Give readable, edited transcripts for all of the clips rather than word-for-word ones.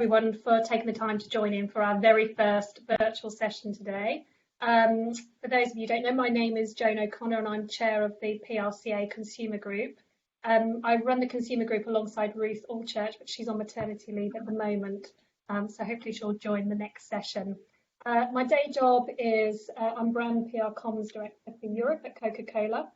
everyone for taking the time to join in for our very first virtual session today. For those of you who don't know, my name is Joan O'Connor and I'm chair of the PRCA Consumer Group. I run the Consumer Group alongside Ruth Allchurch, but she's on maternity leave at the moment, so hopefully she'll join the next session. My day job is I'm brand PR comms director for Europe at Coca-Cola.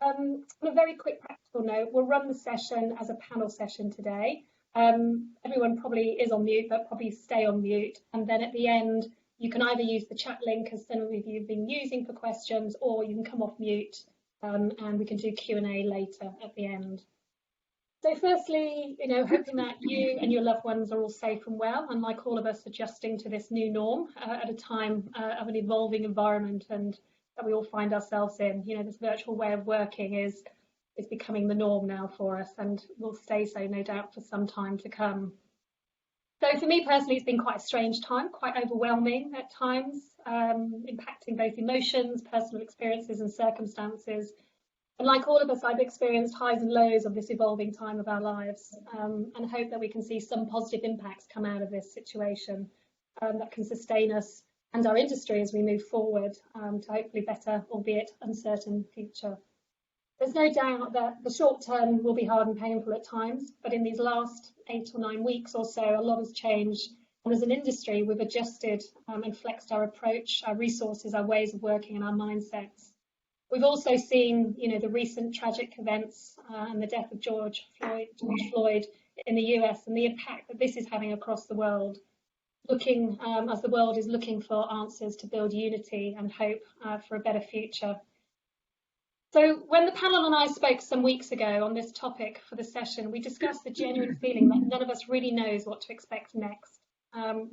On a very quick practical note, we'll run the session as a panel session today. Everyone probably is on mute, but probably stay on mute. And then at the end, you can either use the chat link, as some of you have been using for questions, or you can come off mute and we can do Q&A later at the end. So firstly, hoping that you and your loved ones are all safe and well, and like all of us adjusting to this new norm at a time of an evolving environment and that we all find ourselves in. This virtual way of working is becoming the norm now for us and will stay so, no doubt, for some time to come. So for me personally, it's been quite a strange time, quite overwhelming at times, impacting both emotions, personal experiences and circumstances. And like all of us, I've experienced highs and lows of this evolving time of our lives, and hope that we can see some positive impacts come out of this situation that can sustain us and our industry as we move forward to hopefully better, albeit uncertain, future. There's no doubt that the short term will be hard and painful at times, but in these last 8 or 9 weeks or so, a lot has changed. And as an industry, we've adjusted and flexed our approach, our resources, our ways of working and our mindsets. We've also seen, the recent tragic events and the death of George Floyd in the US and the impact that this is having across the world, looking as the world is looking for answers to build unity and hope for a better future. So when the panel and I spoke some weeks ago on this topic for the session, we discussed the genuine feeling that none of us really knows what to expect next.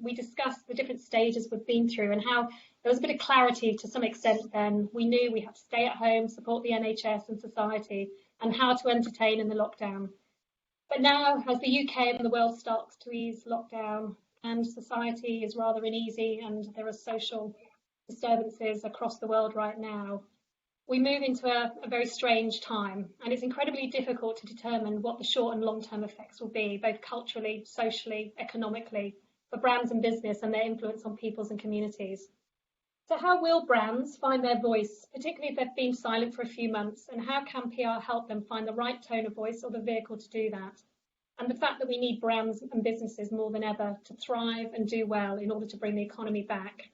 We discussed the different stages we've been through and how there was a bit of clarity to some extent then. We knew we had to stay at home, support the NHS and society, and how to entertain in the lockdown. But now, as the UK and the world starts to ease lockdown and society is rather uneasy and there are social disturbances across the world right now, we move into a very strange time, and it's incredibly difficult to determine what the short and long-term effects will be, both culturally, socially, economically, for brands and business and their influence on peoples and communities. So how will brands find their voice, particularly if they've been silent for a few months, and how can PR help them find the right tone of voice or the vehicle to do that? And the fact that we need brands and businesses more than ever to thrive and do well in order to bring the economy back.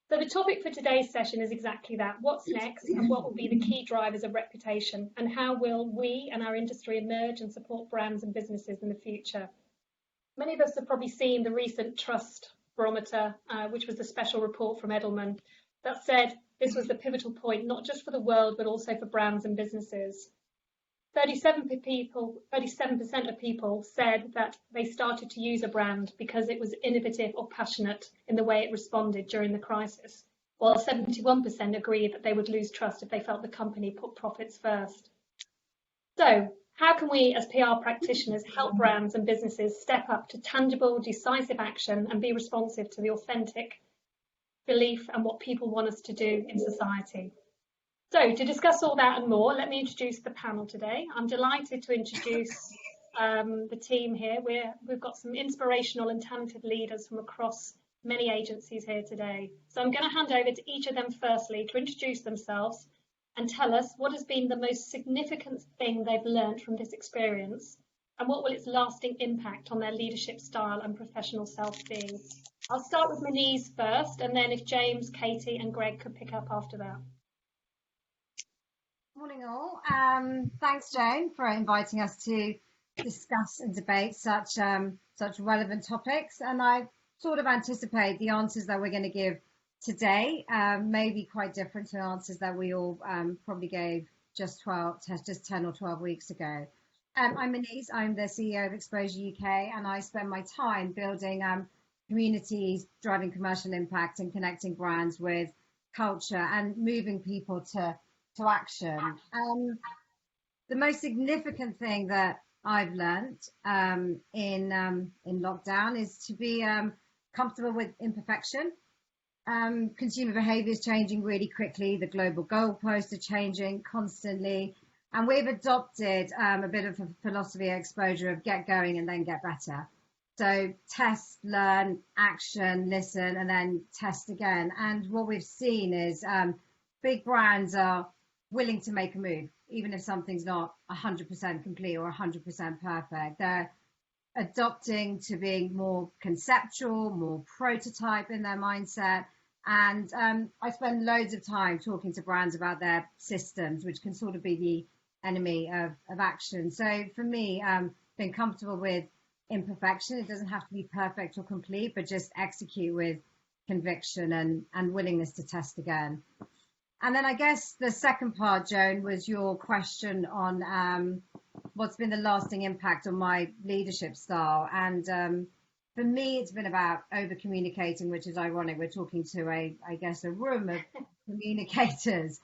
So the topic for today's session is exactly that. What's next and what will be the key drivers of reputation, and how will we and our industry emerge and support brands and businesses in the future? Many of us have probably seen the recent trust barometer, which was the special report from Edelman that said this was the pivotal point, not just for the world, but also for brands and businesses. 37% of people said that they started to use a brand because it was innovative or passionate in the way it responded during the crisis, while 71% agreed that they would lose trust if they felt the company put profits first. So, how can we as PR practitioners help brands and businesses step up to tangible, decisive action and be responsive to the authentic belief and what people want us to do in society? So to discuss all that and more, let me introduce the panel today. I'm delighted to introduce the team here. We've got some inspirational and talented leaders from across many agencies here today. So I'm going to hand over to each of them firstly to introduce themselves and tell us what has been the most significant thing they've learned from this experience and what will its lasting impact on their leadership style and professional self be. I'll start with Maneeze first, and then if James, Katy and Greg could pick up after that. Morning all. Thanks Joan for inviting us to discuss and debate such relevant topics, and I sort of anticipate the answers that we're going to give today may be quite different to answers that we all probably gave just 10 or 12 weeks ago. I'm Maneeze. I'm the CEO of Exposure UK, and I spend my time building communities, driving commercial impact and connecting brands with culture and moving people to action. The most significant thing that I've learned in lockdown is to be comfortable with imperfection. Consumer behaviour is changing really quickly. The global goalposts are changing constantly, and we've adopted a bit of a philosophy of Exposure of get going and then get better. So test, learn, action, listen, and then test again. And what we've seen is big brands are willing to make a move, even if something's not 100% complete or 100% perfect. They're adopting to being more conceptual, more prototype in their mindset. And I spend loads of time talking to brands about their systems, which can sort of be the enemy of action. So for me, being comfortable with imperfection, it doesn't have to be perfect or complete, but just execute with conviction and willingness to test again. And then I guess the second part, Joan, was your question on what's been the lasting impact on my leadership style. And for me, it's been about over communicating, which is ironic. We're talking to a room of communicators,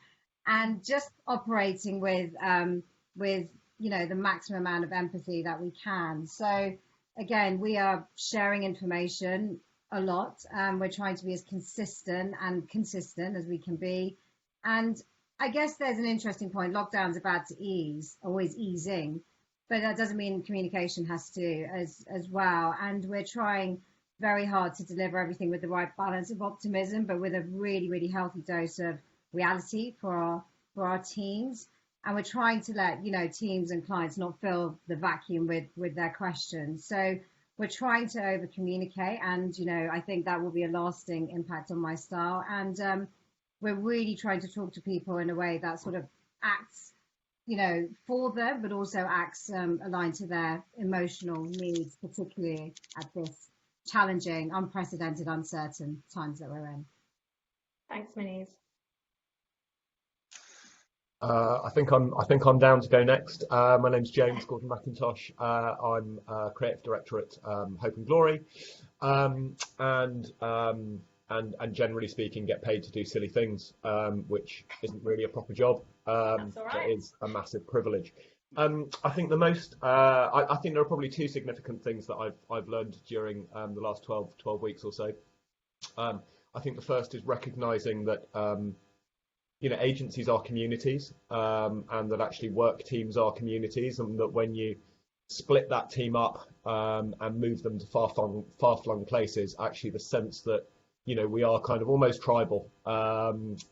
and just operating with the maximum amount of empathy that we can. So again, we are sharing information a lot. We're trying to be as consistent as we can be. And I guess there's an interesting point. Lockdown's about to ease, always easing, but that doesn't mean communication has to as well. And we're trying very hard to deliver everything with the right balance of optimism, but with a really, really healthy dose of reality for our teams. And we're trying to let teams and clients not fill the vacuum with their questions. So we're trying to over communicate, and I think that will be a lasting impact on my style. And we're really trying to talk to people in a way that sort of acts for them, but also acts aligned to their emotional needs, particularly at this challenging, unprecedented, uncertain times that we're in. Thanks, Maneeze. I think I'm down to go next. My name's James Gordon-MacIntoh. I'm creative director at Hope and Glory, and generally speaking, get paid to do silly things, which isn't really a proper job. That's all right. It is a massive privilege. I think I think there are probably two significant things that I've learned during the last 12 weeks or so. I think the first is recognizing that agencies are communities, and that actually work teams are communities, and that when you split that team up and move them to far-flung places, actually the sense that we are kind of almost tribal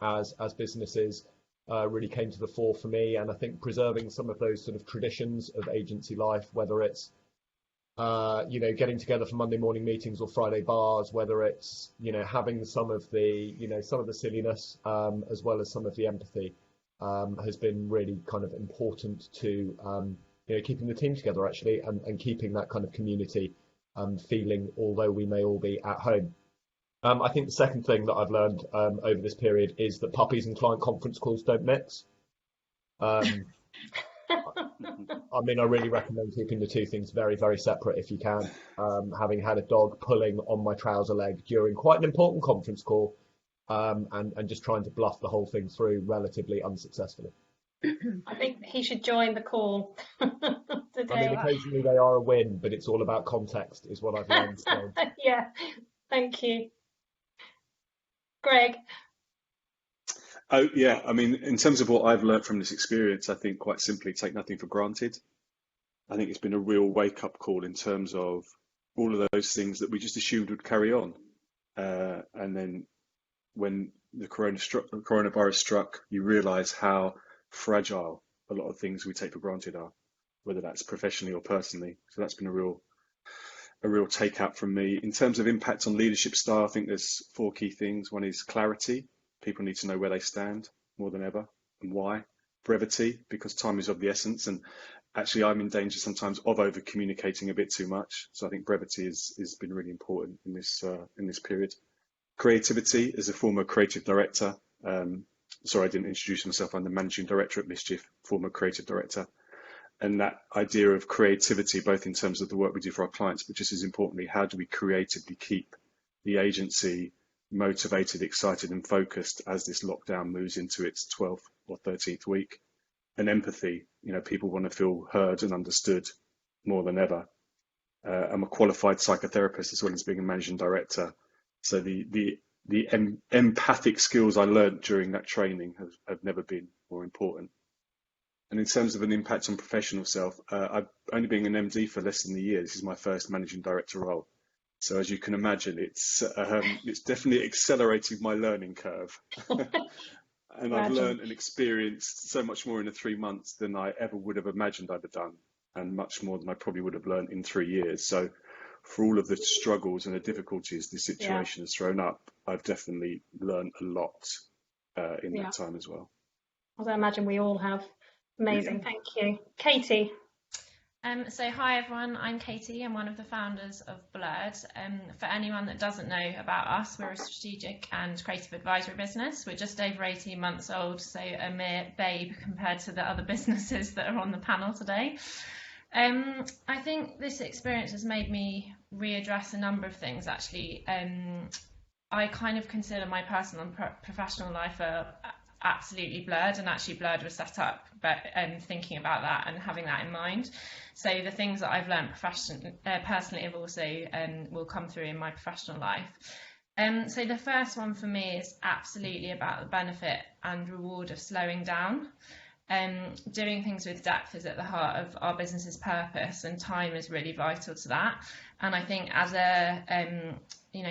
as businesses really came to the fore for me. And I think preserving some of those sort of traditions of agency life, whether it's getting together for Monday morning meetings or Friday bars, whether it's having some of the silliness as well as some of the empathy, has been really kind of important to keeping the team together actually, and keeping that kind of community feeling, although we may all be at home. I think the second thing that I've learned over this period is that puppies and client conference calls don't mix. I mean, I really recommend keeping the two things very, very separate if you can. Having had a dog pulling on my trouser leg during quite an important conference call, and just trying to bluff the whole thing through relatively unsuccessfully. I think he should join the call today. I mean, occasionally they are a win, but it's all about context, is what I've learned. So. Yeah, thank you. Greg? Oh, yeah. I mean, in terms of what I've learned from this experience, I think quite simply take nothing for granted. I think it's been a real wake-up call in terms of all of those things that we just assumed would carry on. And then when the coronavirus struck, you realize how fragile a lot of things we take for granted are, whether that's professionally or personally. So that's been a real takeout from me. In terms of impact on leadership style, I think there's four key things. One is clarity. People need to know where they stand more than ever and why. Brevity, because time is of the essence. And actually, I'm in danger sometimes of over communicating a bit too much. So I think brevity has been really important in this period. Creativity, as a former creative director. Sorry, I didn't introduce myself. I'm the managing director at Mischief, former creative director. And that idea of creativity, both in terms of the work we do for our clients, but just as importantly, how do we creatively keep the agency motivated, excited and focused as this lockdown moves into its 12th or 13th week? And empathy, people want to feel heard and understood more than ever. I'm a qualified psychotherapist as well as being a managing director. So the empathic skills I learned during that training have never been more important. And in terms of an impact on professional self, I've only been an MD for less than a year. This is my first managing director role. So as you can imagine, it's definitely accelerated my learning curve. And I've learned and experienced so much more in the 3 months than I ever would have imagined I'd have done, and much more than I probably would have learned in 3 years. So for all of the struggles and the difficulties this situation has thrown up, I've definitely learned a lot in that time as well. As I imagine we all have. Amazing, thank you. Katy. So hi everyone, I'm Katy. I'm one of the founders of Blurred. For anyone that doesn't know about us, we're a strategic and creative advisory business. We're just over 18 months old, so a mere babe compared to the other businesses that are on the panel today. I think this experience has made me readdress a number of things actually. I kind of consider my personal and professional life absolutely blurred, and actually Blurred was set up but thinking about that and having that in mind. So the things that I've learned personally have also will come through in my professional life. So the first one for me is absolutely about the benefit and reward of slowing down. Doing things with depth is at the heart of our business's purpose, and time is really vital to that. And I think as a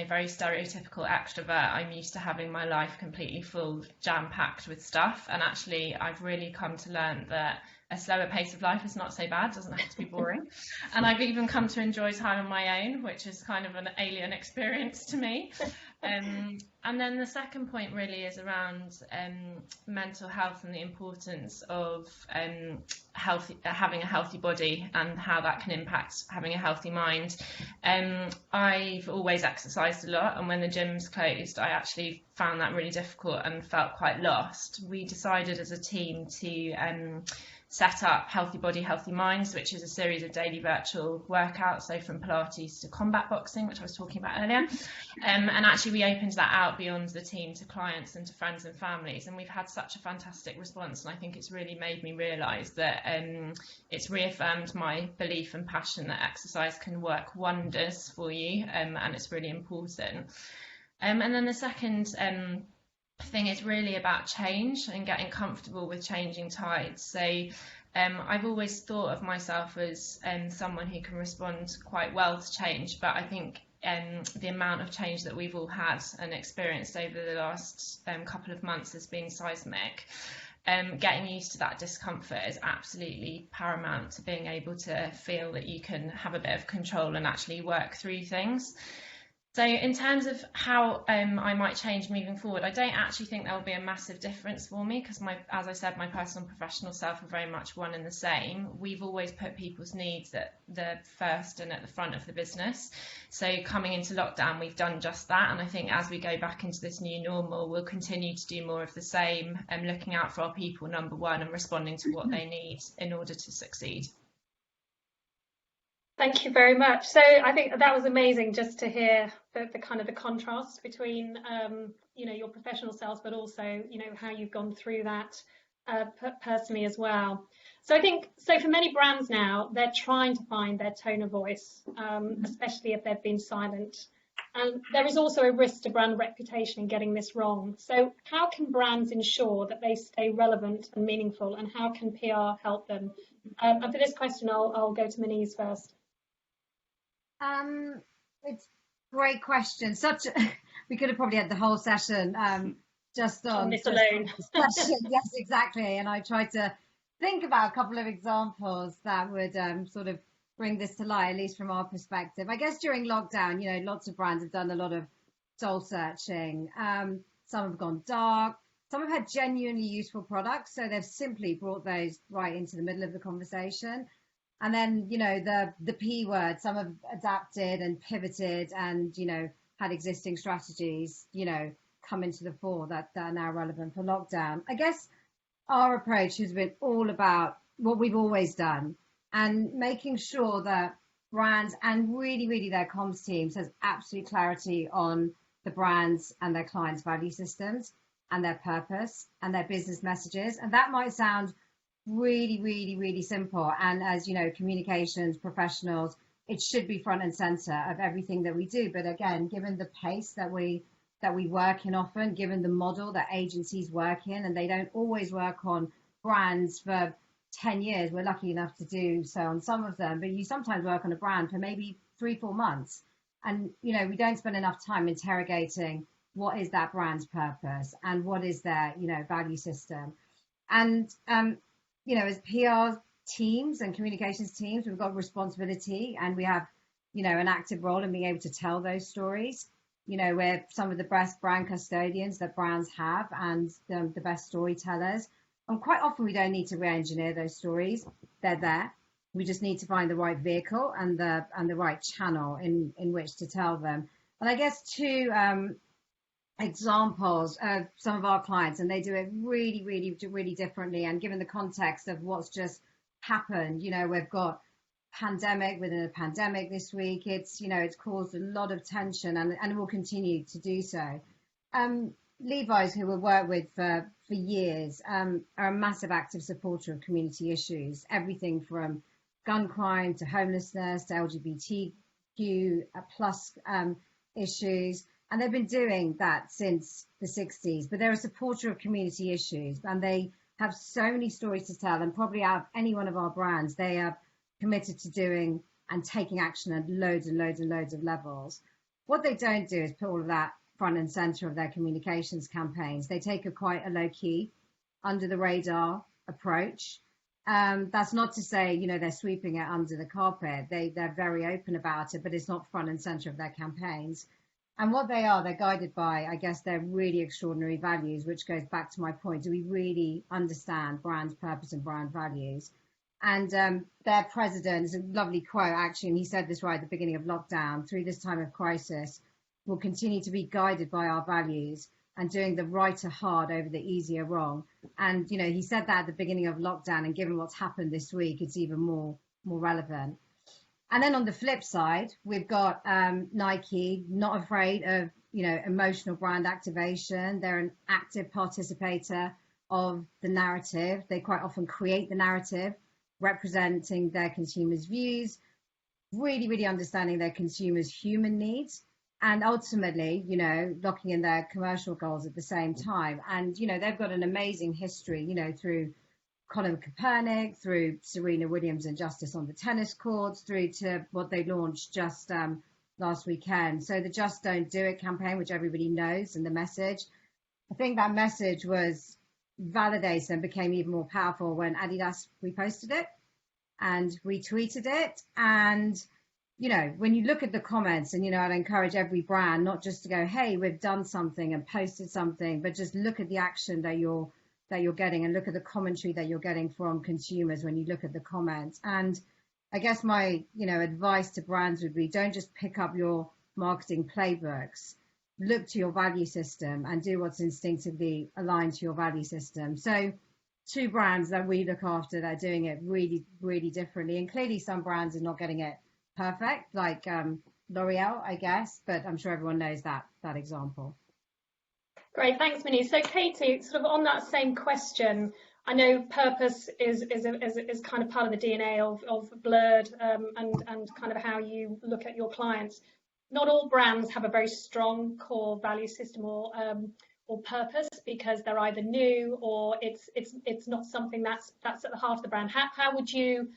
very stereotypical extrovert, I'm used to having my life completely full, jam-packed with stuff, and actually I've really come to learn that a slower pace of life is not so bad, doesn't have to be boring. And I've even come to enjoy time on my own, which is kind of an alien experience to me. And then the second point really is around mental health and the importance of having a healthy body and how that can impact having a healthy mind. I've always exercised a lot, and when the gyms closed, I actually found that really difficult and felt quite lost. We decided as a team to set up Healthy Body, Healthy Minds, which is a series of daily virtual workouts, so from Pilates to combat boxing, which I was talking about earlier. And actually we opened that out beyond the team to clients and to friends and families, and we've had such a fantastic response, and I think it's really made me realise that it's reaffirmed my belief and passion that exercise can work wonders for you, and it's really important. And then the second thing is really about change and getting comfortable with changing tides. So I've always thought of myself as someone who can respond quite well to change, but I think the amount of change that we've all had and experienced over the last couple of months has been seismic. Getting used to that discomfort is absolutely paramount to being able to feel that you can have a bit of control and actually work through things. So in terms of how I might change moving forward, I don't actually think there will be a massive difference for me, because as I said, my personal and professional self are very much one and the same. We've always put people's needs at the first and at the front of the business. So coming into lockdown, we've done just that. And I think as we go back into this new normal, we'll continue to do more of the same, and looking out for our people, number one, and responding to what they need in order to succeed. Thank you very much. So I think that was amazing just to hear the kind of the contrast between your professional selves, but also how you've gone through that personally as well. So I think for many brands now, they're trying to find their tone of voice, especially if they've been silent. And there is also a risk to brand reputation in getting this wrong. So how can brands ensure that they stay relevant and meaningful, and how can PR help them? And for this question, I'll go to Maneeze first. It's a great question. We could have probably had the whole session just on this alone. Yes, exactly. And I tried to think about a couple of examples that would sort of bring this to light, at least from our perspective. I guess during lockdown, lots of brands have done a lot of soul searching. Some have gone dark. Some have had genuinely useful products, so they've simply brought those right into the middle of the conversation. And then, the P word, some have adapted and pivoted and, had existing strategies, come into the fore that are now relevant for lockdown. I guess our approach has been all about what we've always done, and making sure that brands and really, really their comms teams has absolute clarity on the brands and their clients' value systems and their purpose and their business messages. And that might sound really, really, really simple. And as communications professionals, it should be front and center of everything that we do. But again, given the pace that we work in often, given the model that agencies work in, and they don't always work on brands for 10 years. We're lucky enough to do so on some of them, but you sometimes work on a brand for maybe 3-4 months. And, we don't spend enough time interrogating what is that brand's purpose and what is their, value system. And, as PR teams and communications teams, we've got responsibility, and we have, an active role in being able to tell those stories. We're some of the best brand custodians that brands have, and the best storytellers. And quite often we don't need to re-engineer those stories. They're there. We just need to find the right vehicle and the right channel in which to tell them. And I guess two examples of some of our clients, and they do it really, really, really differently. And given the context of what's just happened, we've got pandemic within a pandemic this week. It's caused a lot of tension, and it will continue to do so. Levi's, who we've worked with for years, are a massive active supporter of community issues, everything from gun crime to homelessness to LGBTQ plus issues. And they've been doing that since the 60s, but they're a supporter of community issues, and they have so many stories to tell. And probably out of any one of our brands, they are committed to doing and taking action at loads and loads and loads of levels. What they don't do is put all of that front and center of their communications campaigns. They take quite a low key, under the radar approach. That's not to say, they're sweeping it under the carpet. They're very open about it, but it's not front and center of their campaigns. And what they're guided by, I guess, their really extraordinary values, which goes back to my point. Do we really understand brand purpose and brand values? And their president is a lovely quote, actually, and he said this right at the beginning of lockdown: through this time of crisis, we'll continue to be guided by our values and doing the right or hard over the easy or wrong. And, he said that at the beginning of lockdown, and given what's happened this week, it's even more relevant. And then on the flip side, we've got Nike, not afraid of, emotional brand activation. They're an active participator of the narrative. They quite often create the narrative, representing their consumers' views, really, really understanding their consumers' human needs, and ultimately, locking in their commercial goals at the same time. And, they've got an amazing history, through Colin Kaepernick, through Serena Williams and Justice on the tennis courts, through to what they launched just last weekend. So the Just Don't Do It campaign, which everybody knows, and the message, I think that message was validated and became even more powerful when Adidas reposted it and retweeted it. And when you look at the comments, and I'd encourage every brand not just to go, hey, we've done something and posted something, but just look at the action that you're getting, and look at the commentary that you're getting from consumers when you look at the comments. And I guess my advice to brands would be, don't just pick up your marketing playbooks. Look to your value system and do what's instinctively aligned to your value system. So two brands that we look after that are doing it really, really differently. And clearly some brands are not getting it perfect, like L'Oreal, I guess, but I'm sure everyone knows that example. Great, thanks, Maneeze. So Katy, sort of on that same question, I know purpose is kind of part of the DNA of Blurred, and kind of how you look at your clients. Not all brands have a very strong core value system or purpose, because they're either new or it's not something that's at the heart of the brand. How would you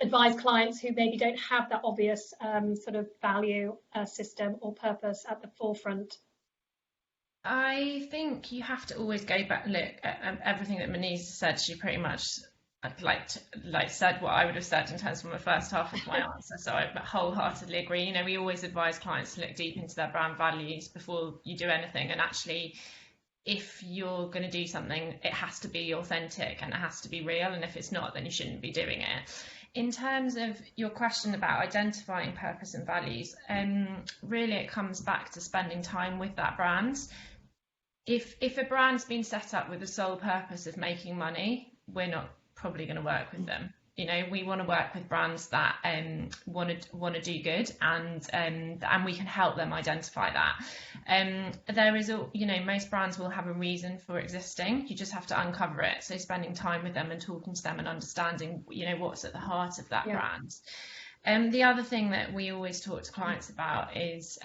advise clients who maybe don't have that obvious sort of value system or purpose at the forefront? I think you have to always go back and look at everything that Maneeze said. She pretty much said what I would have said in terms of my first half of my answer. So I wholeheartedly agree. We always advise clients to look deep into their brand values before you do anything. And actually, if you're going to do something, it has to be authentic and it has to be real. And if it's not, then you shouldn't be doing it. In terms of your question about identifying purpose and values, really it comes back to spending time with that brand. If a brand's been set up with the sole purpose of making money, we're not probably going to work with them. We want to work with brands that want to do good, and we can help them identify that. There is most brands will have a reason for existing. You just have to uncover it. So spending time with them and talking to them and understanding what's at the heart of that brand. The other thing that we always talk to clients about is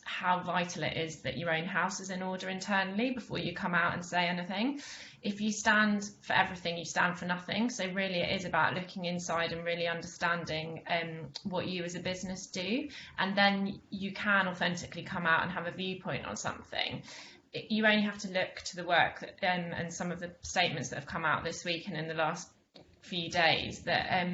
how vital it is that your own house is in order internally before you come out and say anything. If you stand for everything, you stand for nothing. So really it is about looking inside and really understanding what you as a business do, and then you can authentically come out and have a viewpoint on something. You only have to look to the work that, and some of the statements that have come out this week and in the last few days, that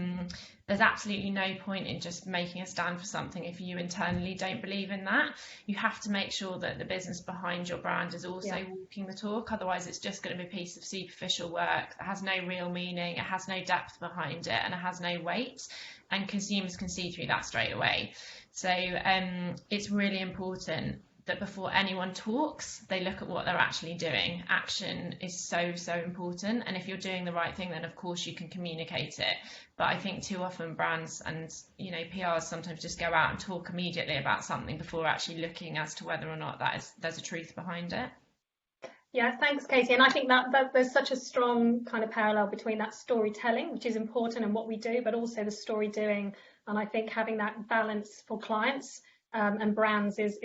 there's absolutely no point in just making a stand for something if you internally don't believe in that. You have to make sure that the business behind your brand is also walking the talk. Otherwise it's just going to be a piece of superficial work that has no real meaning, it has no depth behind it, and it has no weight, and consumers can see through that straight away. So it's really important that before anyone talks, they look at what they're actually doing. Action is so important, and if you're doing the right thing, then of course you can communicate it. But I think too often brands and PRs sometimes just go out and talk immediately about something before actually looking as to whether or not there's a truth behind it. Yeah, thanks, Katie. And I think that there's such a strong kind of parallel between that storytelling, which is important in what we do, but also the story doing. And I think having that balance for clients and brands is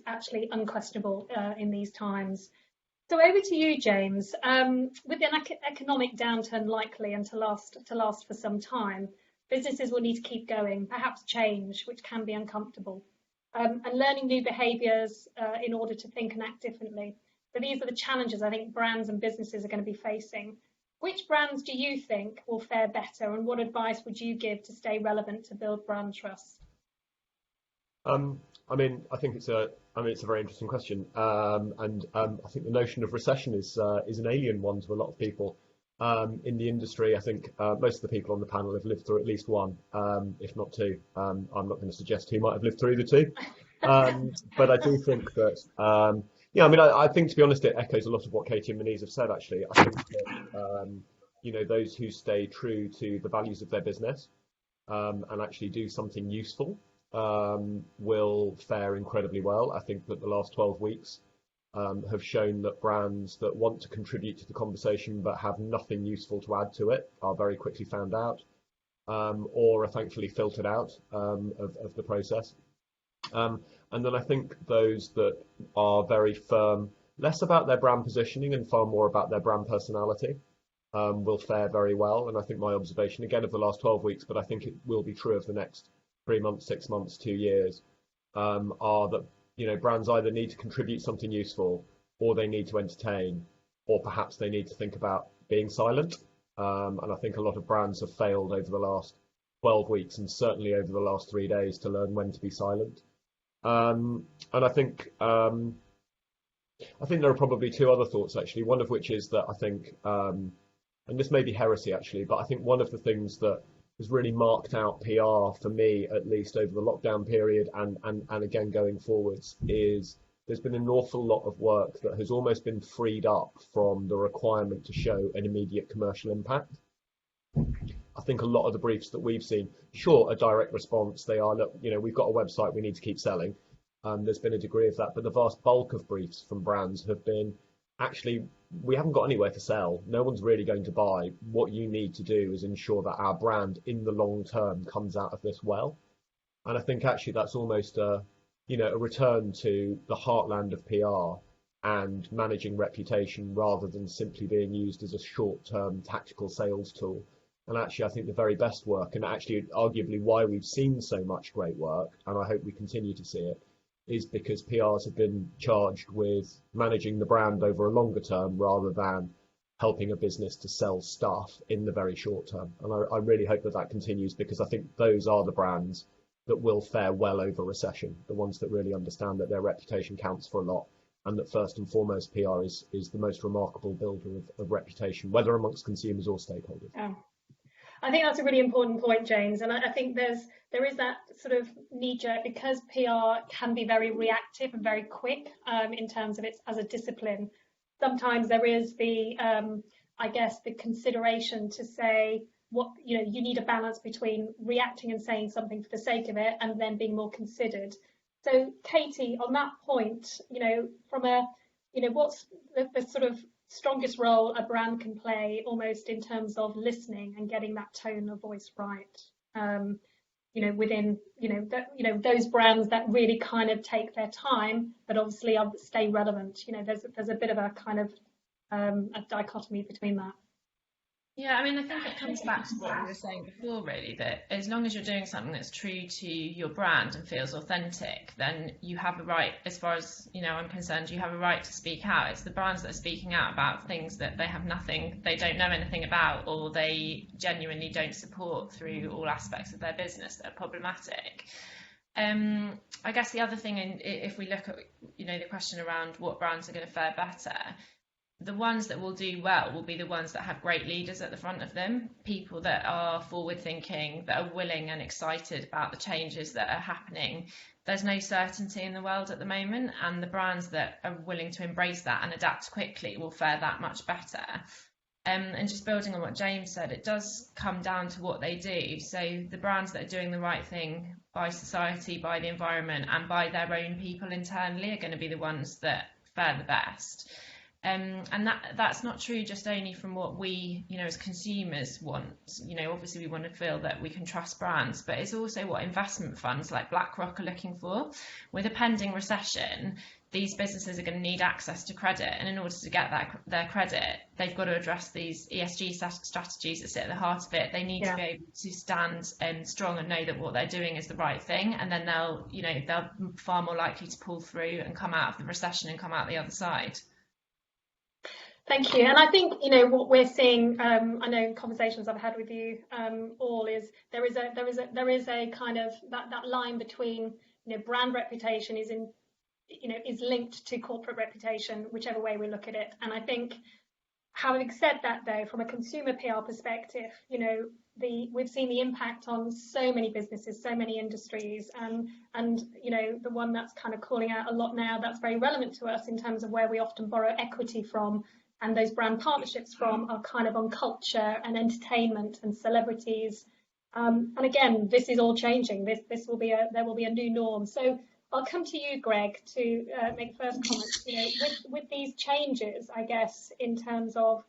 actually unquestionable in these times. So over to you, James. With an economic downturn likely and to last for some time, businesses will need to keep going, perhaps change, which can be uncomfortable, and learning new behaviours in order to think and act differently. So these are the challenges I think brands and businesses are going to be facing. Which brands do you think will fare better, and what advice would you give to stay relevant to build brand trust? I think it's a very interesting question, and I think the notion of recession is an alien one to a lot of people in the industry. I think most of the people on the panel have lived through at least one, if not two. I'm not going to suggest who might have lived through the two, but I do think that I think, to be honest, it echoes a lot of what Katy and Maneeze have said. Actually, I think that those who stay true to the values of their business and actually do something useful will fare incredibly well. I think that the last 12 weeks have shown that brands that want to contribute to the conversation but have nothing useful to add to it are very quickly found out or are thankfully filtered out of the process. And then I think those that are very firm, less about their brand positioning and far more about their brand personality, will fare very well. And I think my observation, again, of the last 12 weeks, but I think it will be true of the next 3 months, 6 months, 2 years, are that brands either need to contribute something useful, or they need to entertain, or perhaps they need to think about being silent. And I think a lot of brands have failed over the last 12 weeks, and certainly over the last 3 days, to learn when to be silent. And I think there are probably two other thoughts actually. One of which is that I think, and this may be heresy actually, but I think one of the things that has really marked out PR for me, at least over the lockdown period and again going forwards, is there's been an awful lot of work that has almost been freed up from the requirement to show an immediate commercial impact. I think a lot of the briefs that we've seen, sure, a direct response, they are, look, we've got a website, we need to keep selling. There's been a degree of that, but the vast bulk of briefs from brands have been, actually, we haven't got anywhere to sell. No one's really going to buy. What you need to do is ensure that our brand in the long term comes out of this well. And I think actually that's almost a return to the heartland of PR and managing reputation rather than simply being used as a short-term tactical sales tool. And actually, I think the very best work, and actually arguably why we've seen so much great work, and I hope we continue to see it, is because PRs have been charged with managing the brand over a longer term rather than helping a business to sell stuff in the very short term. And I really hope that that continues, because I think those are the brands that will fare well over recession, the ones that really understand that their reputation counts for a lot, and that first and foremost PR is the most remarkable builder of reputation, whether amongst consumers or stakeholders. Yeah. I think that's a really important point, James, and I think there is that sort of knee-jerk, because PR can be very reactive and very quick in terms of it as a discipline. Sometimes there is the the consideration to say what you need a balance between reacting and saying something for the sake of it and then being more considered. So Katy, on that point, from a what's the sort of strongest role a brand can play almost in terms of listening and getting that tone of voice right? within, those brands that really kind of take their time, but obviously stay relevant. There's a bit of a kind of a dichotomy between that. Yeah, I mean, I think it comes back to what we were saying before, really, that as long as you're doing something that's true to your brand and feels authentic, then you have a right, as far as, I'm concerned, you have a right to speak out. It's the brands that are speaking out about things that they don't know anything about, or they genuinely don't support through all aspects of their business that are problematic. I guess the other thing, if we look at, the question around what brands are going to fare better, the ones that will do well will be the ones that have great leaders at the front of them, people that are forward thinking, that are willing and excited about the changes that are happening. There's no certainty in the world at the moment, and the brands that are willing to embrace that and adapt quickly will fare that much better. And just building on what James said, it does come down to what they do. So the brands that are doing the right thing by society, by the environment, and by their own people internally are going to be the ones that fare the best. And that's not true just only from what we, as consumers want. Obviously we want to feel that we can trust brands, but it's also what investment funds like BlackRock are looking for. With a pending recession, these businesses are going to need access to credit, and in order to get their credit, they've got to address these ESG strategies that sit at the heart of it. They need to be able to stand strong and know that what they're doing is the right thing, and then they're far more likely to pull through and come out of the recession and come out the other side. Thank you. And I think, what we're seeing, I know in conversations I've had with you all, is there is a kind of that line between, brand reputation is linked to corporate reputation, whichever way we look at it. And I think, having said that, though, from a consumer PR perspective, we've seen the impact on so many businesses, so many industries, and the one that's kind of calling out a lot now, that's very relevant to us in terms of where we often borrow equity from, and those brand partnerships from, are kind of on culture and entertainment and celebrities. And again, this is all changing. There will be a new norm. So I'll come to you, Greg, to make the first comment. With these changes, I guess, in terms of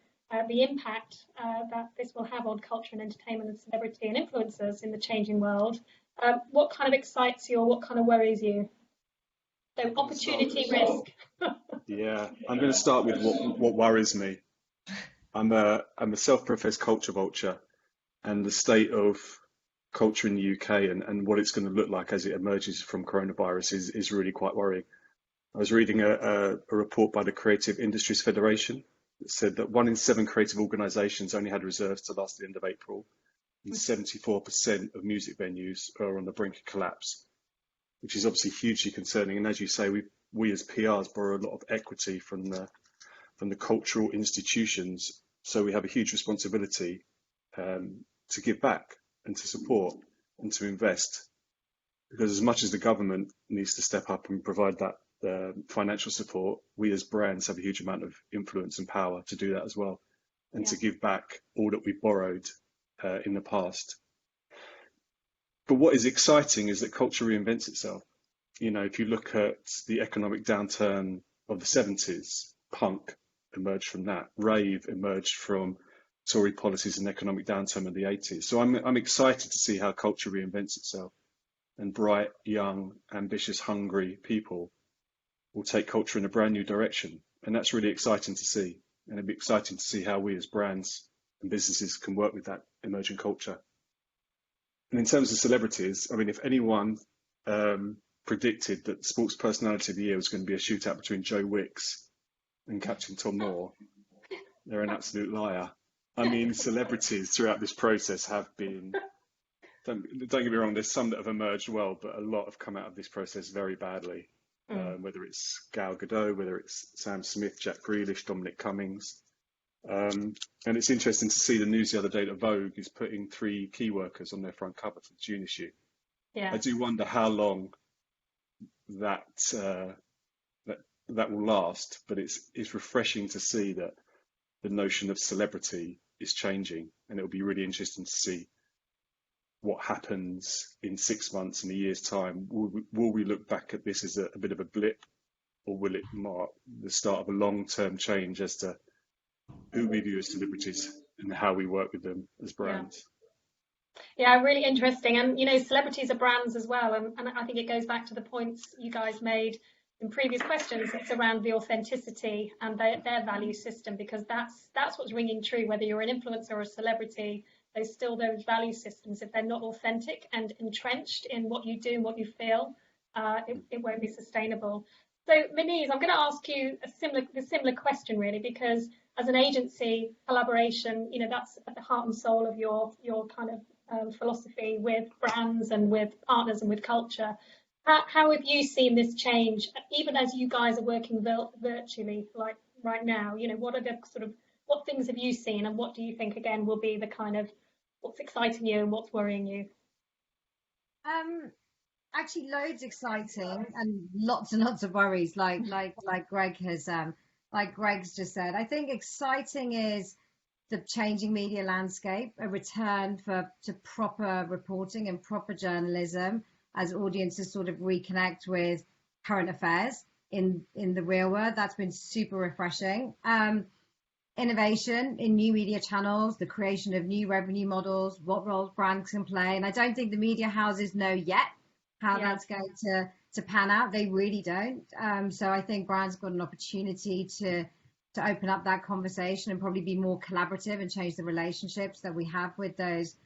the impact that this will have on culture and entertainment and celebrity and influencers in the changing world, what kind of excites you, or what kind of worries you? So opportunity, risk. Yeah, I'm going to start with what worries me. I'm a self-professed culture vulture, and the state of culture in the UK and what it's going to look like as it emerges from coronavirus is really quite worrying. I was reading a report by the Creative Industries Federation that said that 1 in 7 creative organisations only had reserves to last the end of April, and 74% of music venues are on the brink of collapse, which is obviously hugely concerning. And as you say, we as PRs borrow a lot of equity from the cultural institutions, so we have a huge responsibility to give back and to support and to invest, because as much as the government needs to step up and provide that financial support, we as brands have a huge amount of influence and power to do that as well, and to give back all that we borrowed in the past. But what is exciting is that culture reinvents itself. If you look at the economic downturn of the 70s, punk emerged from that, rave emerged from Tory policies and economic downturn of the 80s. So I'm excited to see how culture reinvents itself, and bright, young, ambitious, hungry people will take culture in a brand new direction. And that's really exciting to see. And it'd be exciting to see how we as brands and businesses can work with that emerging culture. And in terms of celebrities, I mean, if anyone predicted that Sports Personality of the Year was going to be a shootout between Joe Wicks and Captain Tom Moore, they're an absolute liar. I mean, celebrities throughout this process have been, don't get me wrong, there's some that have emerged well, but a lot have come out of this process very badly. Whether it's Gal Gadot, whether it's Sam Smith, Jack Grealish, Dominic Cummings. And it's interesting to see the news the other day that Vogue is putting 3 key workers on their front cover for the June issue. Yeah. I do wonder how long that will last, but it's refreshing to see that the notion of celebrity is changing, and it'll be really interesting to see what happens in 6 months, in a year's time. Will we look back at this as a bit of a blip, or will it mark the start of a long-term change as to who we view as celebrities and how we work with them as brands? Yeah, really interesting. And, celebrities are brands as well. And I think it goes back to the points you guys made in previous questions. It's around the authenticity and their value system, because that's what's ringing true, whether you're an influencer or a celebrity. There's still those value systems. If they're not authentic and entrenched in what you do and what you feel, it won't be sustainable. So, Maneeze, I'm going to ask you a similar question, really, because as an agency, collaboration, that's at the heart and soul of your kind of philosophy with brands and with partners and with culture. How have you seen this change, even as you guys are working virtually, like right now? What are the what things have you seen, and what do you think again will be the kind of what's exciting you and what's worrying you? Actually, loads exciting and lots of worries, like Greg's just said. I think exciting is the changing media landscape, a return to proper reporting and proper journalism as audiences sort of reconnect with current affairs in the real world. That's been super refreshing. Innovation in new media channels, the creation of new revenue models, what roles brands can play. And I don't think the media houses know yet how that's going to pan out. They really don't. So I think brands got an opportunity to open up that conversation and probably be more collaborative and change the relationships that we have with those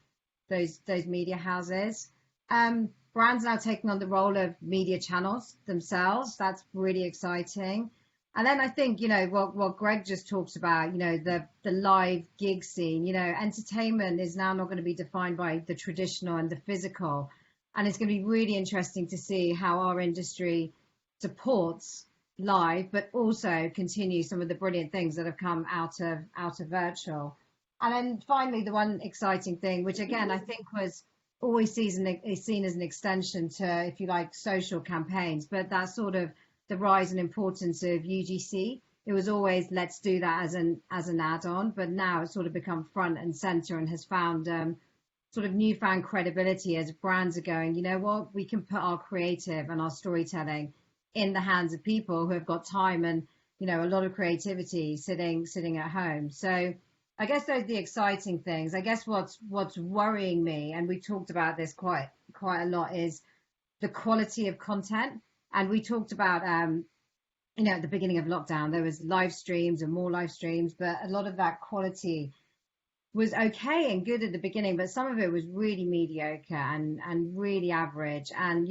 media houses. Brands now taking on the role of media channels themselves. That's really exciting. And then I think, what Greg just talks about, the live gig scene, entertainment is now not going to be defined by the traditional and the physical. And it's going to be really interesting to see how our industry supports live, but also continue some of the brilliant things that have come out of virtual. And then finally, the one exciting thing, which again, I think was always is seen as an extension to, if you like, social campaigns, but that's sort of the rise and importance of UGC. It was always, let's do that as an add-on, but now it's sort of become front and center and has found sort of newfound credibility as brands are going, you know what, we can put our creative and our storytelling in the hands of people who have got time and, a lot of creativity sitting at home. So I guess those are the exciting things. I guess what's worrying me, and we talked about this quite a lot, is the quality of content. And we talked about, at the beginning of lockdown, there was live streams and more live streams, but a lot of that quality was okay and good at the beginning, but some of it was really mediocre and really average. And,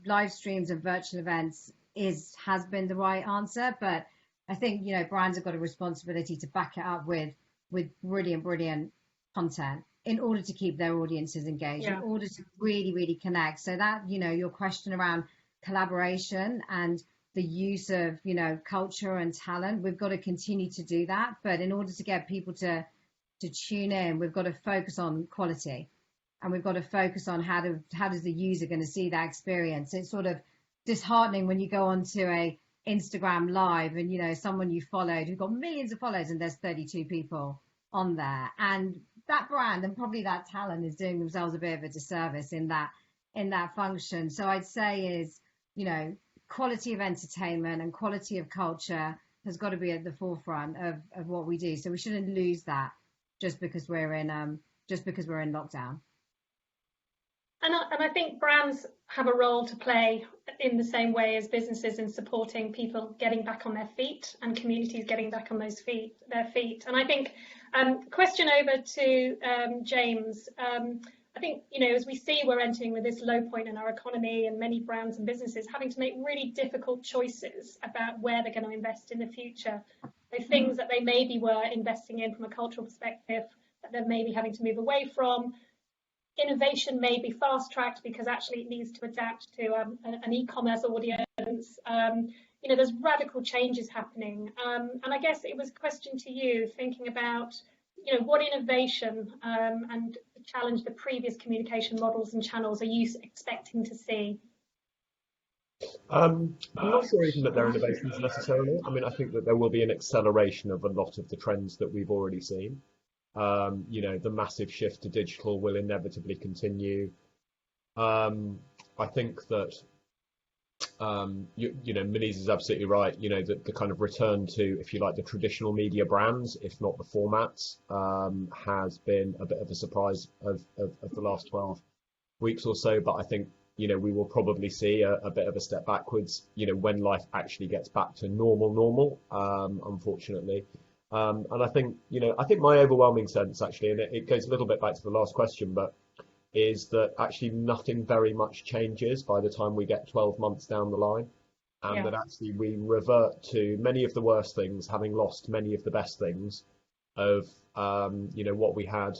live streams and virtual events has been the right answer. But I think, brands have got a responsibility to back it up with brilliant content in order to keep their audiences engaged, in order to really, really connect. So that, your question around collaboration and the use of culture and talent, we've got to continue to do that. But in order to get people to tune in, we've got to focus on quality, and we've got to focus on how does the user going to see that experience. It's sort of disheartening when you go onto a Instagram live and someone you followed who's got millions of followers and there's 32 people on there, and that brand and probably that talent is doing themselves a bit of a disservice in that function. So I'd say is quality of entertainment and quality of culture has got to be at the forefront of what we do. So we shouldn't lose that just because we're in lockdown. And I think brands have a role to play in the same way as businesses in supporting people getting back on their feet and communities getting back on their feet. And I think question over to James. I think, as we see, we're entering with this low point in our economy, and many brands and businesses having to make really difficult choices about where they're going to invest in the future. So things that they maybe were investing in from a cultural perspective that they're maybe having to move away from. Innovation may be fast-tracked because actually it needs to adapt to an e-commerce audience. There's radical changes happening. And I guess it was a question to you, thinking about what innovation and challenge the previous communication models and channels are you expecting to see? I'm not sure even that they're innovations necessarily. I mean, I think that there will be an acceleration of a lot of the trends that we've already seen. The massive shift to digital will inevitably continue. I think that Maneeze is absolutely right. The kind of return to, if you like, the traditional media brands, if not the formats, has been a bit of a surprise of the last 12 weeks or so. But I think, we will probably see a bit of a step backwards, when life actually gets back to normal, unfortunately. And I think my overwhelming sense actually, and it goes a little bit back to the last question, but is that actually nothing very much changes by the time we get 12 months down the line, and that actually we revert to many of the worst things, having lost many of the best things of what we had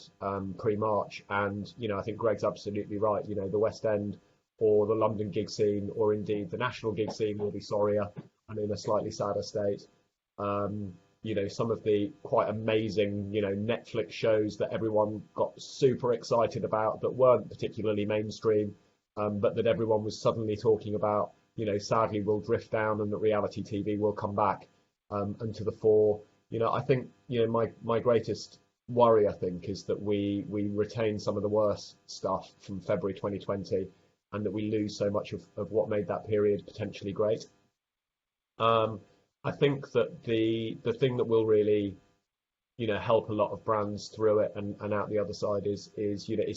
pre-March. And I think Greg's absolutely right. The West End or the London gig scene, or indeed the national gig scene, will be sorrier and in a slightly sadder state. Some of the quite amazing, Netflix shows that everyone got super excited about, that weren't particularly mainstream, but that everyone was suddenly talking about, sadly will drift down, and that reality TV will come back and to the fore. I think, my greatest worry, I think, is that we retain some of the worst stuff from February 2020, and that we lose so much of what made that period potentially great. I think that the thing that will really, help a lot of brands through it and out the other side is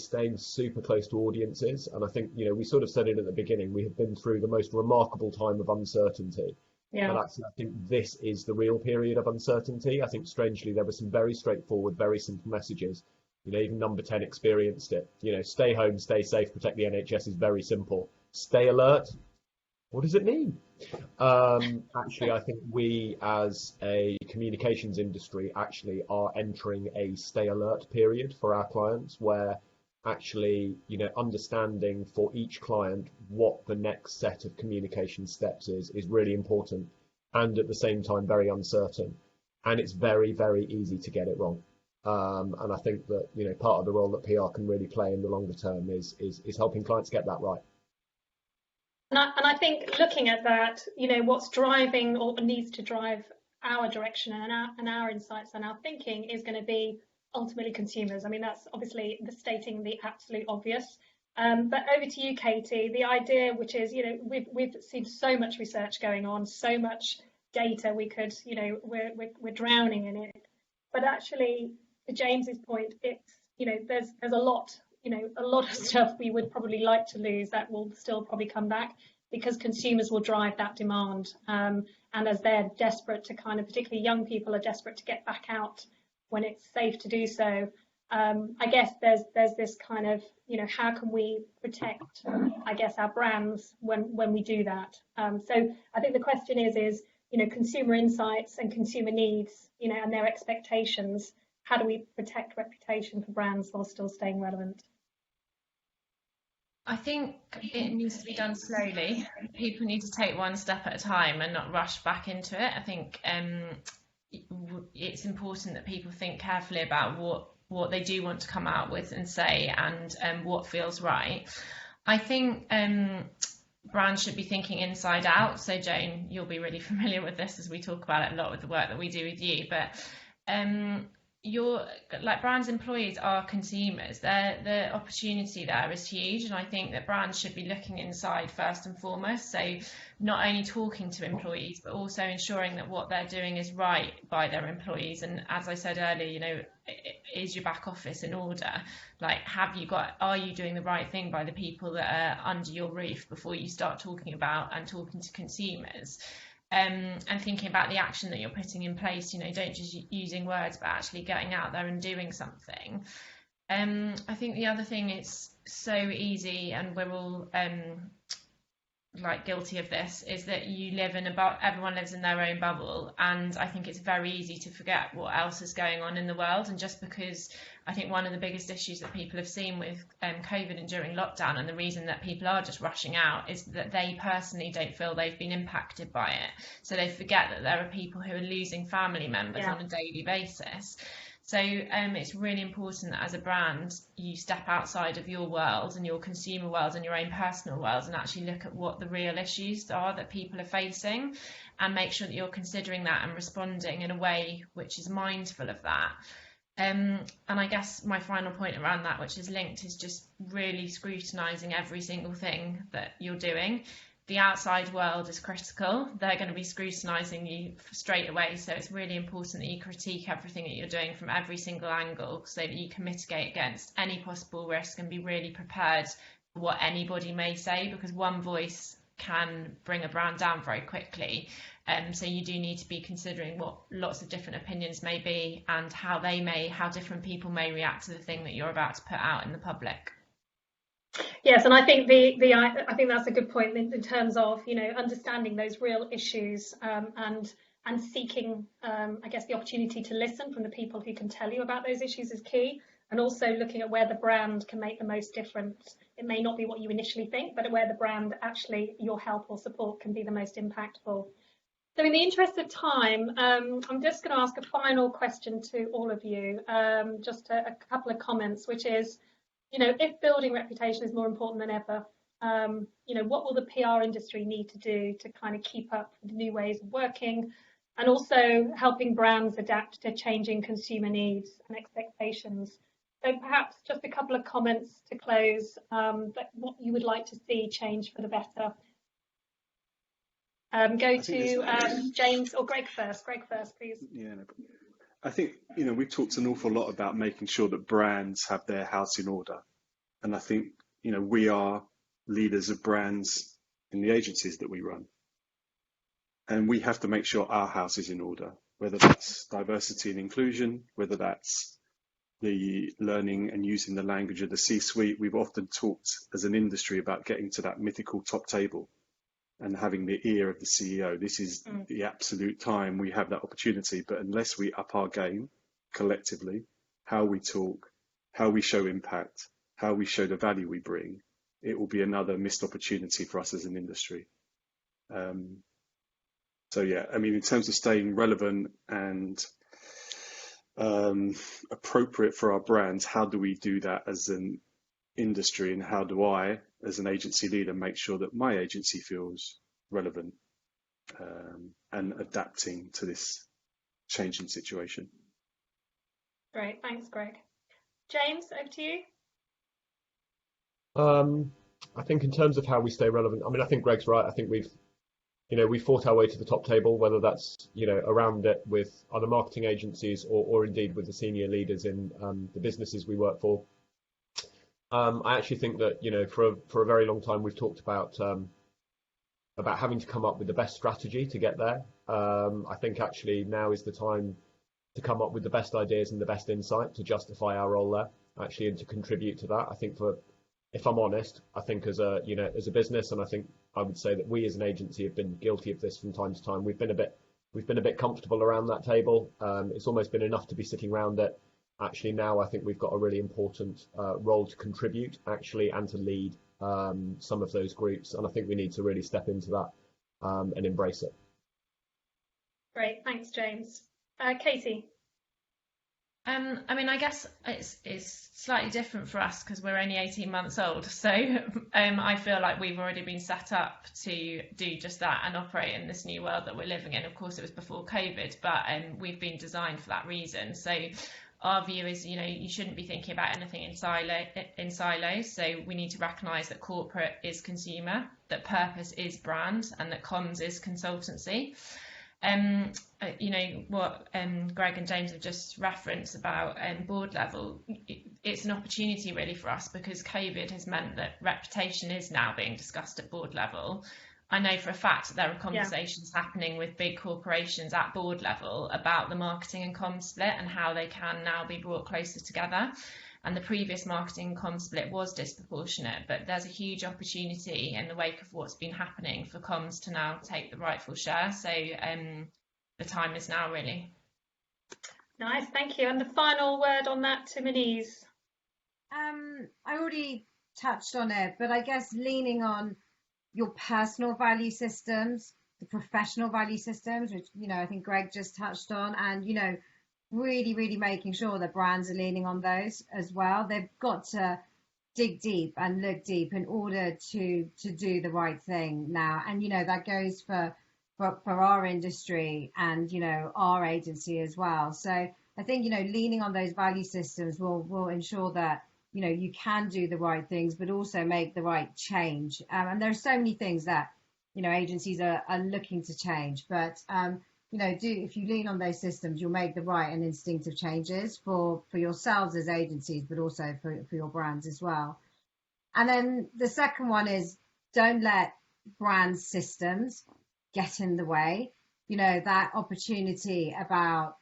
staying super close to audiences. And I think, we sort of said it at the beginning, we have been through the most remarkable time of uncertainty. Yeah. But actually, I think this is the real period of uncertainty. I think, strangely, there were some very straightforward, very simple messages. Even Number 10 experienced it. Stay home, stay safe, protect the NHS is very simple. Stay alert. What does it mean? Actually, I think we as a communications industry actually are entering a stay alert period for our clients, where actually, understanding for each client what the next set of communication steps is really important, and at the same time very uncertain. And it's very, very easy to get it wrong. And I think that, part of the role that PR can really play in the longer term is helping clients get that right. And I think looking at that, what's driving or needs to drive our direction and our insights and our thinking is going to be ultimately consumers. I mean, that's obviously stating the absolute obvious. But over to you, Katy. The idea, which is, we've seen so much research going on, so much data, we could, we're drowning in it. But actually, to James's point, it's, there's a lot. A lot of stuff we would probably like to lose that will still probably come back, because consumers will drive that demand. And as they're desperate to particularly young people are desperate to get back out when it's safe to do so. I guess there's this kind of, how can we protect, I guess, our brands when we do that? So I think the question is, consumer insights and consumer needs, and their expectations. How do we protect reputation for brands while still staying relevant? I think it needs to be done slowly. People need to take one step at a time and not rush back into it. I think it's important that people think carefully about what they do want to come out with and say, and what feels right. I think brands should be thinking inside out. So Joan, you'll be really familiar with this as we talk about it a lot with the work that we do with you, but brands employees are consumers. The opportunity there is huge, and I think that brands should be looking inside first and foremost. So not only talking to employees, but also ensuring that what they're doing is right by their employees. And as I said earlier, is your back office in order? Are you doing the right thing by the people that are under your roof before you start talking to consumers? And thinking about the action that you're putting in place, don't just using words, but actually getting out there and doing something. I think the other thing is so easy, and we're all guilty of this, is that everyone lives in their own bubble, and I think it's very easy to forget what else is going on in the world. And just because I think one of the biggest issues that people have seen with COVID and during lockdown, and the reason that people are just rushing out, is that they personally don't feel they've been impacted by it. So they forget that there are people who are losing family members on a daily basis. So it's really important that as a brand, you step outside of your world and your consumer world and your own personal world, and actually look at what the real issues are that people are facing, and make sure that you're considering that and responding in a way which is mindful of that. And I guess my final point around that, which is linked, is just really scrutinising every single thing that you're doing. the outside world is critical. They're going to be scrutinising you straight away. So it's really important that you critique everything that you're doing from every single angle so that you can mitigate against any possible risk and be really prepared for what anybody may say, because one voice can bring a brand down very quickly. So you do need to be considering what lots of different opinions may be and how different people may react to the thing that you're about to put out in the public. Yes, and I think I think that's a good point in terms of, you know, understanding those real issues, and seeking, I guess, the opportunity to listen from the people who can tell you about those issues is key, and also looking at where the brand can make the most difference. It may not be what you initially think, but where the brand actually, your help or support, can be the most impactful. So in the interest of time, I'm just going to ask a final question to all of you, just a couple of comments, which is, you know, if building reputation is more important than ever, you know, what will the PR industry need to do to kind of keep up with new ways of working, and also helping brands adapt to changing consumer needs and expectations? So perhaps just a couple of comments to close, what you would like to see change for the better. Go to James or Greg first. Greg first, please. Yeah, no, I think, you know, we've talked an awful lot about making sure that brands have their house in order. And I think, you know, we are leaders of brands in the agencies that we run. And we have to make sure our house is in order, whether that's diversity and inclusion, whether that's the learning and using the language of the C-suite. We've often talked as an industry about getting to that mythical top table and having the ear of the CEO. This is the absolute time we have that opportunity. But unless we up our game collectively, how we talk, how we show impact, how we show the value we bring, it will be another missed opportunity for us as an industry. So yeah, I mean, in terms of staying relevant and appropriate for our brands, how do we do that as an industry, and how do I, as an agency leader, make sure that my agency feels relevant and adapting to this changing situation? Great, thanks, Greg. James, over to you. I think in terms of how we stay relevant, I mean, I think Greg's right. I think we've fought our way to the top table, whether that's, you know, around it with other marketing agencies or indeed with the senior leaders in the businesses we work for. I actually think that, you know, for a very long time we've talked about having to come up with the best strategy to get there. I think actually now is the time to come up with the best ideas and the best insight to justify our role there, actually, and to contribute to that. I think if I'm honest, I think as a business, and I think I would say that we as an agency have been guilty of this from time to time. We've been a bit comfortable around that table. It's almost been enough to be sitting around it. Actually, now I think we've got a really important role to contribute, actually, and to lead some of those groups. And I think we need to really step into that and embrace it. Great, thanks, James. Katy. I mean, I guess it's slightly different for us because we're only 18 months old. So I feel like we've already been set up to do just that and operate in this new world that we're living in. Of course, it was before COVID, but we've been designed for that reason. So our view is, you know, you shouldn't be thinking about anything in silos. So we need to recognise that corporate is consumer, that purpose is brand, and that comms is consultancy. You know what Greg and James have just referenced about board level. It's an opportunity really for us because COVID has meant that reputation is now being discussed at board level. I know for a fact that there are conversations happening with big corporations at board level about the marketing and comms split and how they can now be brought closer together. And the previous marketing and comms split was disproportionate, but there's a huge opportunity in the wake of what's been happening for comms to now take the rightful share. So the time is now, really. Nice, thank you. And the final word on that to Maneeze. I already touched on it, but I guess leaning on your personal value systems, the professional value systems, which, you know, I think Greg just touched on, and, you know, really making sure that brands are leaning on those as well. They've got to dig deep and look deep in order to do the right thing now. And, you know, that goes for our industry and, you know, our agency as well. So I think, you know, leaning on those value systems will ensure that, you know, you can do the right things, but also make the right change. And there are so many things that agencies are looking to change. But if you lean on those systems, you'll make the right and instinctive changes for yourselves as agencies, but also for your brands as well. And then the second one is, don't let brand systems get in the way. That opportunity about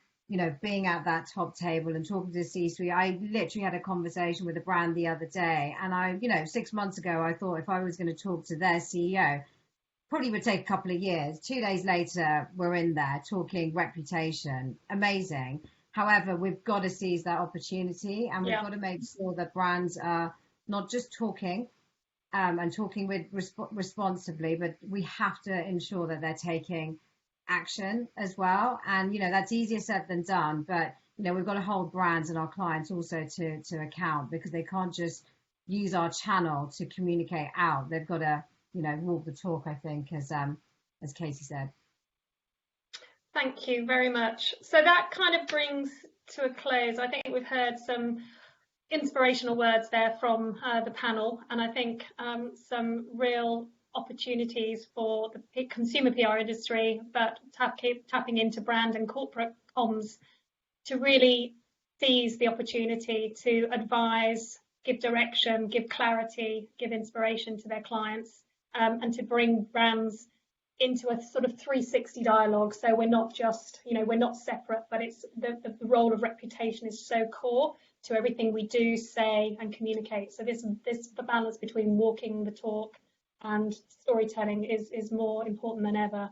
being at that top table and talking to the C-suite. I literally had a conversation with a brand the other day, and 6 months ago, I thought if I was going to talk to their CEO, probably would take a couple of years. 2 days later, we're in there talking reputation. Amazing. However, we've got to seize that opportunity, and we've got to make sure that brands are not just talking and talking with responsibly, but we have to ensure that they're taking action as well. And that's easier said than done, but we've got to hold brands and our clients also to account, because they can't just use our channel to communicate out. They've got to walk the talk, I think, as Katy said. Thank you very much. So that kind of brings to a close. I think we've heard some inspirational words there from the panel, and I think some real opportunities for the consumer PR industry, but tapping into brand and corporate comms to really seize the opportunity to advise, give direction, give clarity, give inspiration to their clients, and to bring brands into a sort of 360 dialogue. So we're not just, we're not separate, but it's the role of reputation is so core to everything we do, say, and communicate. So the balance between walking the talk and storytelling is more important than ever.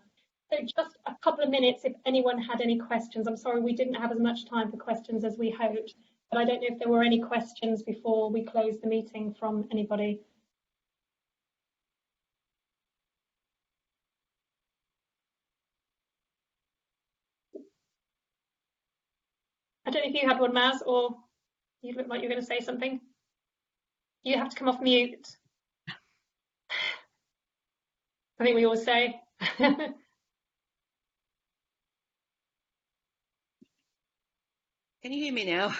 So just a couple of minutes if anyone had any questions. I'm sorry we didn't have as much time for questions as we hoped, but I don't know if there were any questions before we close the meeting from anybody. I don't know if you had one, Maz, or you look like you're going to say something. You have to come off mute. I think we always say. Can you hear me now?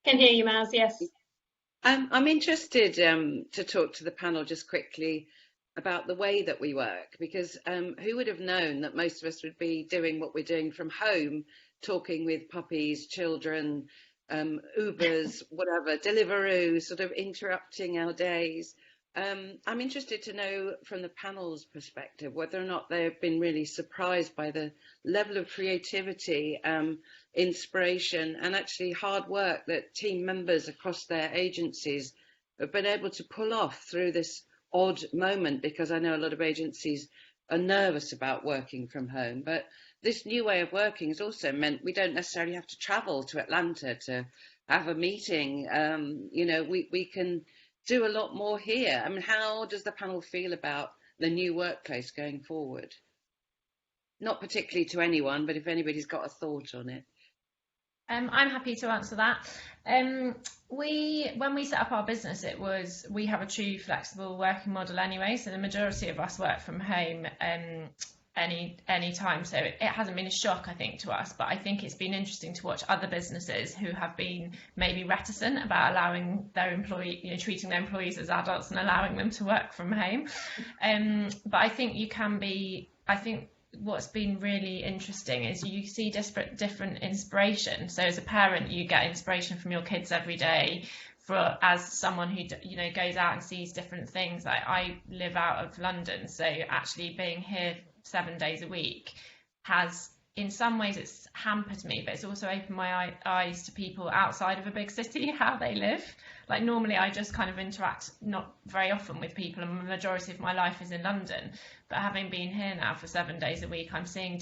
Can hear you, Maz, yes. I'm interested to talk to the panel just quickly about the way that we work, because who would have known that most of us would be doing what we're doing from home, talking with puppies, children, Ubers, whatever, Deliveroo, sort of interrupting our days. I'm interested to know from the panel's perspective whether or not they've been really surprised by the level of creativity, inspiration, and actually hard work that team members across their agencies have been able to pull off through this odd moment, because I know a lot of agencies are nervous about working from home, but this new way of working has also meant we don't necessarily have to travel to Atlanta to have a meeting. We can do a lot more here. I mean, how does the panel feel about the new workplace going forward? Not particularly to anyone, but if anybody's got a thought on it. I'm happy to answer that. When we set up our business, we have a true flexible working model anyway, so the majority of us work from home any time, so it hasn't been a shock, I think, to us, but I think it's been interesting to watch other businesses who have been maybe reticent about allowing their treating their employees as adults and allowing them to work from home. But I think what's been really interesting is you see different inspiration. So as a parent, you get inspiration from your kids every day. As someone who goes out and sees different things, like I live out of London, so actually being here 7 days a week has, in some ways, it's hampered me, but it's also opened my eyes to people outside of a big city, how they live. Like normally I just kind of interact not very often with people, and the majority of my life is in London, but having been here now for 7 days a week, I'm seeing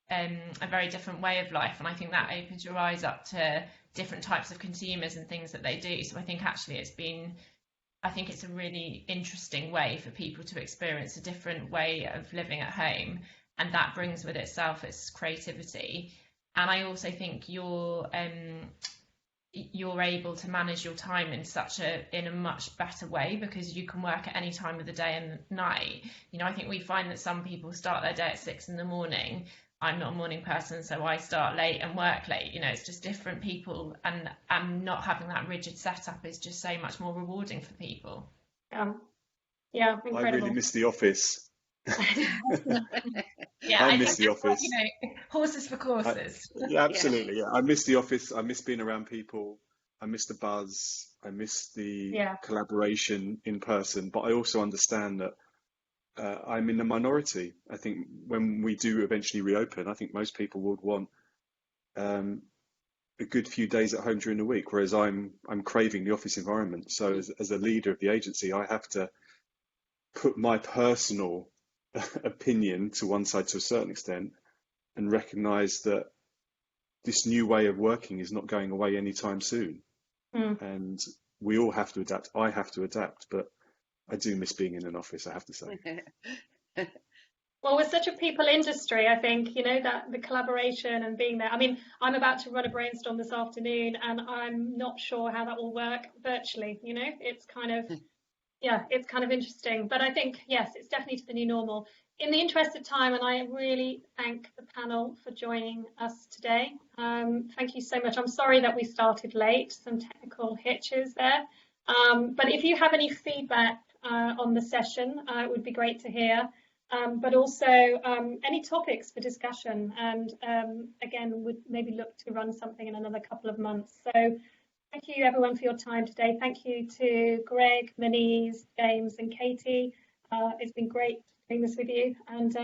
a very different way of life, and I think that opens your eyes up to different types of consumers and things that they do. So I think actually it's a really interesting way for people to experience a different way of living at home, and that brings with itself its creativity. And I also think you're able to manage your time in a much better way, because you can work at any time of the day and night. I think we find that some people start their day at 6 a.m. I'm not a morning person, so I start late and work late. It's just different people, and not having that rigid setup is just so much more rewarding for people. Yeah, incredible. I really miss the office. Yeah, I I miss think the that's what, office. horses for courses. Yeah, absolutely. Yeah, I miss the office. I miss being around people. I miss the buzz. I miss the Yeah. collaboration in person. But I also understand that I'm in the minority. I think when we do eventually reopen, I think most people would want a good few days at home during the week, whereas I'm craving the office environment. So as a leader of the agency, I have to put my personal opinion to one side to a certain extent and recognize that this new way of working is not going away anytime soon. And we all have to adapt. I have to adapt, but I do miss being in an office, I have to say. Well, we're such a people industry, I think, that the collaboration and being there. I mean, I'm about to run a brainstorm this afternoon and I'm not sure how that will work virtually, It's kind of, yeah, it's kind of interesting. But I think, yes, it's definitely the new normal. In the interest of time, and I really thank the panel for joining us today. Thank you so much. I'm sorry that we started late, some technical hitches there. But if you have any feedback on the session, it would be great to hear. But also any topics for discussion. And again, would maybe look to run something in another couple of months. So thank you everyone for your time today. Thank you to Greg, Maneeze, James and Katy. It's been great doing this with you. And